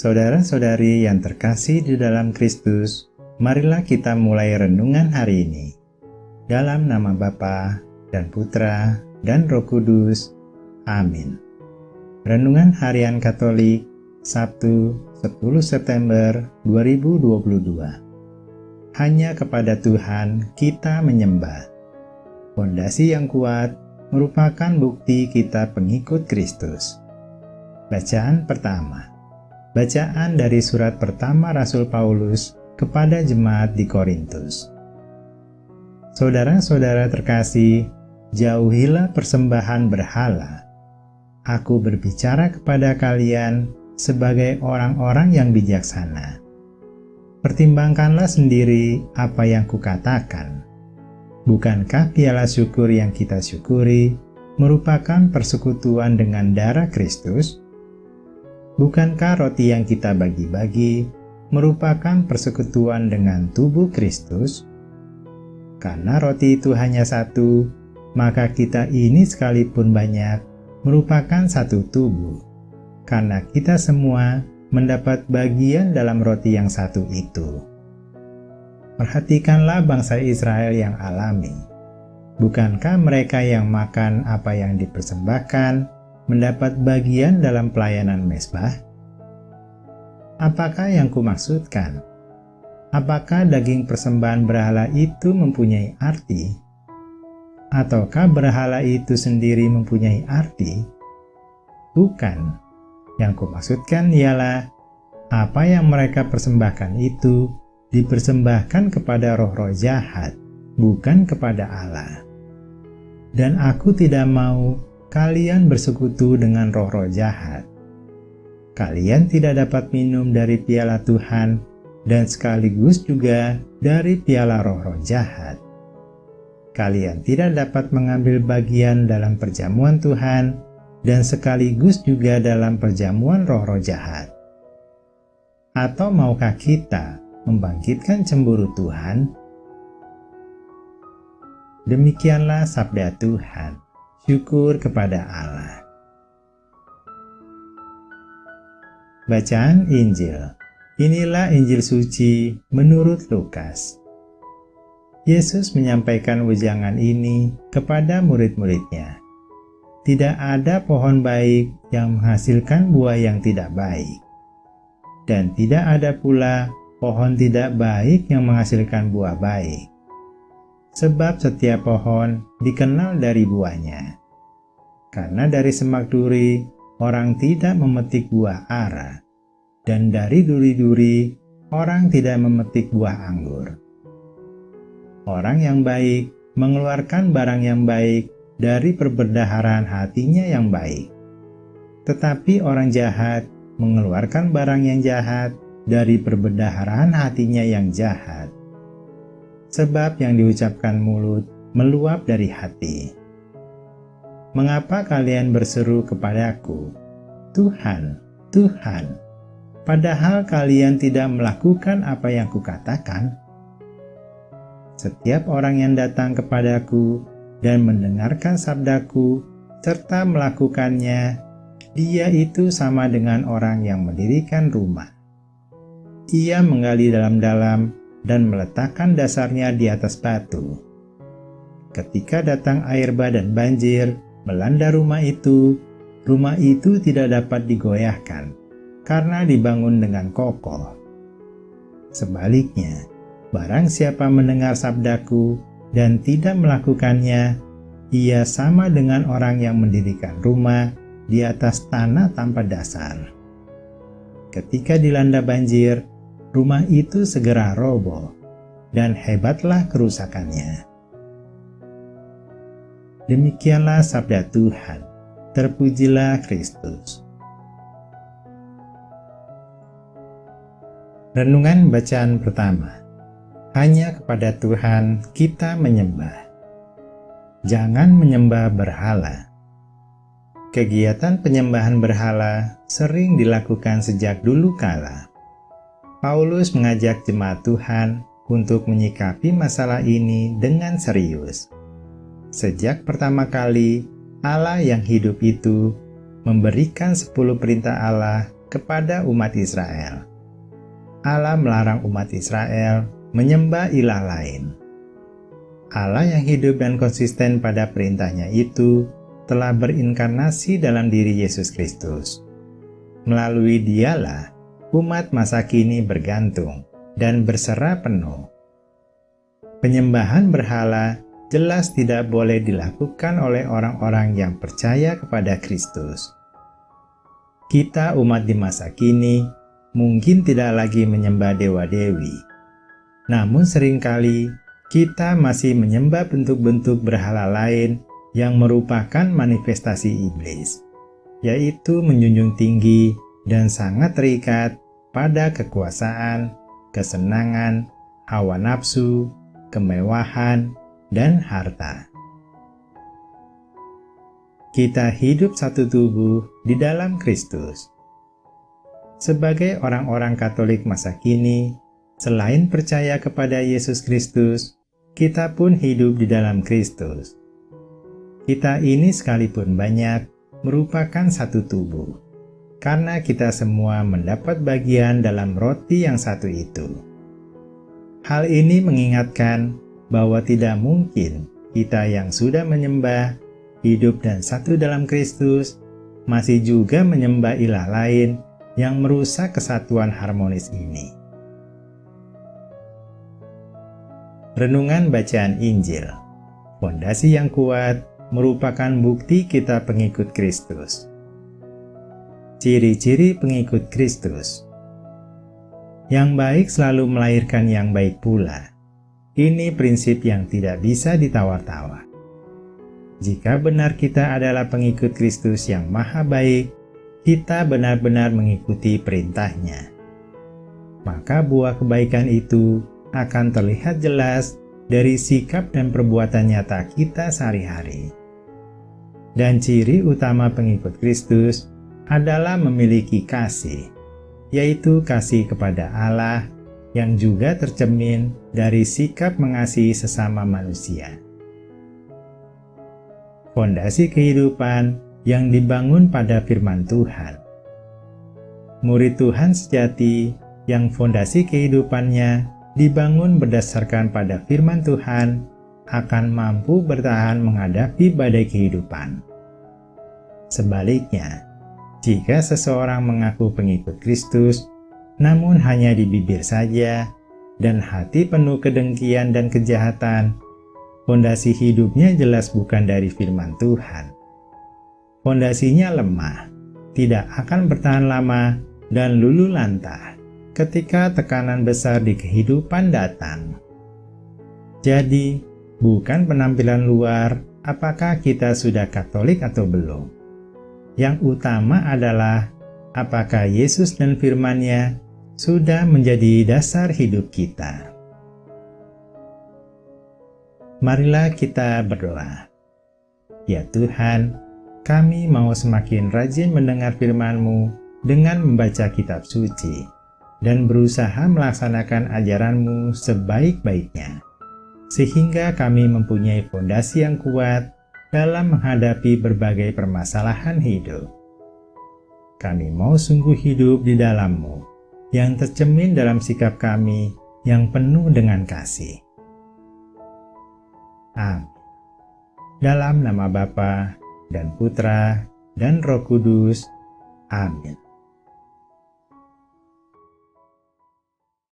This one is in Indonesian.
Saudara-saudari yang terkasih di dalam Kristus, marilah kita mulai renungan hari ini. Dalam nama Bapa dan Putra dan Roh Kudus. Amin. Renungan Harian Katolik, Sabtu 10 September 2022. Hanya kepada Tuhan kita menyembah. Fondasi yang kuat merupakan bukti kita pengikut Kristus. Bacaan pertama. Bacaan dari surat pertama Rasul Paulus kepada jemaat di Korintus. Saudara-saudara terkasih, jauhilah persembahan berhala. Aku berbicara kepada kalian sebagai orang-orang yang bijaksana. Pertimbangkanlah sendiri apa yang kukatakan. Bukankah piala syukur yang kita syukuri merupakan persekutuan dengan darah Kristus? Bukankah roti yang kita bagi-bagi merupakan persekutuan dengan tubuh Kristus? Karena roti itu hanya satu, maka kita ini sekalipun banyak merupakan satu tubuh. Karena kita semua mendapat bagian dalam roti yang satu itu. Perhatikanlah bangsa Israel yang alami. Bukankah mereka yang makan apa yang dipersembahkan mendapat bagian dalam pelayanan mezbah? Apakah yang kumaksudkan? Apakah daging persembahan berhala itu mempunyai arti? Ataukah berhala itu sendiri mempunyai arti? Bukan. Yang kumaksudkan ialah apa yang mereka persembahkan itu dipersembahkan kepada roh-roh jahat, bukan kepada Allah. Dan aku tidak mau kalian bersekutu dengan roh-roh jahat. Kalian tidak dapat minum dari piala Tuhan dan sekaligus juga dari piala roh-roh jahat. Kalian tidak dapat mengambil bagian dalam perjamuan Tuhan dan sekaligus juga dalam perjamuan roh-roh jahat. Atau maukah kita membangkitkan cemburu Tuhan? Demikianlah sabda Tuhan. Syukur kepada Allah. Bacaan Injil. Inilah Injil suci menurut Lukas. Yesus menyampaikan wejangan ini kepada murid-muridnya. Tidak ada pohon baik yang menghasilkan buah yang tidak baik. Dan tidak ada pula pohon tidak baik yang menghasilkan buah baik. Sebab setiap pohon dikenal dari buahnya. Karena dari semak duri, orang tidak memetik buah ara. Dan dari duri-duri, orang tidak memetik buah anggur. Orang yang baik mengeluarkan barang yang baik dari perbendaharaan hatinya yang baik. Tetapi orang jahat mengeluarkan barang yang jahat dari perbendaharaan hatinya yang jahat. Sebab yang diucapkan mulut meluap dari hati. Mengapa kalian berseru kepadaku, Tuhan, Tuhan, padahal kalian tidak melakukan apa yang kukatakan? Setiap orang yang datang kepadaku dan mendengarkan sabdaku serta melakukannya, dia itu sama dengan orang yang mendirikan rumah. Ia menggali dalam-dalam dan meletakkan dasarnya di atas batu. Ketika datang air bah dan banjir melanda rumah itu tidak dapat digoyahkan, karena dibangun dengan kokoh. Sebaliknya, barang siapa mendengar sabdaku dan tidak melakukannya, ia sama dengan orang yang mendirikan rumah di atas tanah tanpa dasar. Ketika dilanda banjir, rumah itu segera roboh, dan hebatlah kerusakannya. Demikianlah sabda Tuhan. Terpujilah Kristus. Renungan bacaan pertama. Hanya kepada Tuhan kita menyembah. Jangan menyembah berhala. Kegiatan penyembahan berhala sering dilakukan sejak dulu kala. Paulus mengajak jemaat Tuhan untuk menyikapi masalah ini dengan serius. Sejak pertama kali Allah yang hidup itu memberikan 10 perintah Allah kepada umat Israel. Allah melarang umat Israel menyembah ilah lain. Allah yang hidup dan konsisten pada perintahnya itu telah berinkarnasi dalam diri Yesus Kristus. Melalui Dialah, umat masa kini bergantung dan berserah penuh. Penyembahan berhala jelas tidak boleh dilakukan oleh orang-orang yang percaya kepada Kristus. Kita umat di masa kini mungkin tidak lagi menyembah dewa-dewi, namun seringkali kita masih menyembah bentuk-bentuk berhala lain yang merupakan manifestasi iblis, yaitu menjunjung tinggi dan sangat terikat pada kekuasaan, kesenangan, hawa nafsu, kemewahan, dan harta. Kita hidup satu tubuh di dalam Kristus. Sebagai orang-orang Katolik masa kini, selain percaya kepada Yesus Kristus, kita pun hidup di dalam Kristus. Kita ini sekalipun banyak merupakan satu tubuh, karena kita semua mendapat bagian dalam roti yang satu itu. Hal ini mengingatkan bahwa tidak mungkin kita yang sudah menyembah, hidup dan satu dalam Kristus, masih juga menyembah ilah lain yang merusak kesatuan harmonis ini. Renungan Bacaan Injil. Fondasi yang kuat merupakan bukti kita pengikut Kristus. Ciri-ciri pengikut Kristus. Yang baik selalu melahirkan yang baik pula. Ini prinsip yang tidak bisa ditawar-tawar. Jika benar kita adalah pengikut Kristus yang maha baik, kita benar-benar mengikuti perintahnya. Maka buah kebaikan itu akan terlihat jelas dari sikap dan perbuatan nyata kita sehari-hari. Dan ciri utama pengikut Kristus adalah memiliki kasih, yaitu kasih kepada Allah yang juga tercermin dari sikap mengasihi sesama manusia. Fondasi kehidupan yang dibangun pada firman Tuhan. Murid Tuhan sejati yang fondasi kehidupannya dibangun berdasarkan pada firman Tuhan akan mampu bertahan menghadapi badai kehidupan. Sebaliknya, jika seseorang mengaku pengikut Kristus, namun hanya di bibir saja, dan hati penuh kedengkian dan kejahatan, fondasi hidupnya jelas bukan dari firman Tuhan. Fondasinya lemah, tidak akan bertahan lama, dan luluh lantah ketika tekanan besar di kehidupan datang. Jadi, bukan penampilan luar apakah kita sudah Katolik atau belum. Yang utama adalah apakah Yesus dan firman-Nya sudah menjadi dasar hidup kita. Marilah kita berdoa. Ya Tuhan, kami mau semakin rajin mendengar firman-Mu dengan membaca kitab suci dan berusaha melaksanakan ajaran-Mu sebaik-baiknya, sehingga kami mempunyai fondasi yang kuat dalam menghadapi berbagai permasalahan hidup. Kami mau sungguh hidup di dalam-Mu, yang tercermin dalam sikap kami yang penuh dengan kasih. Amin. Dalam nama Bapa dan Putra dan Roh Kudus. Amin.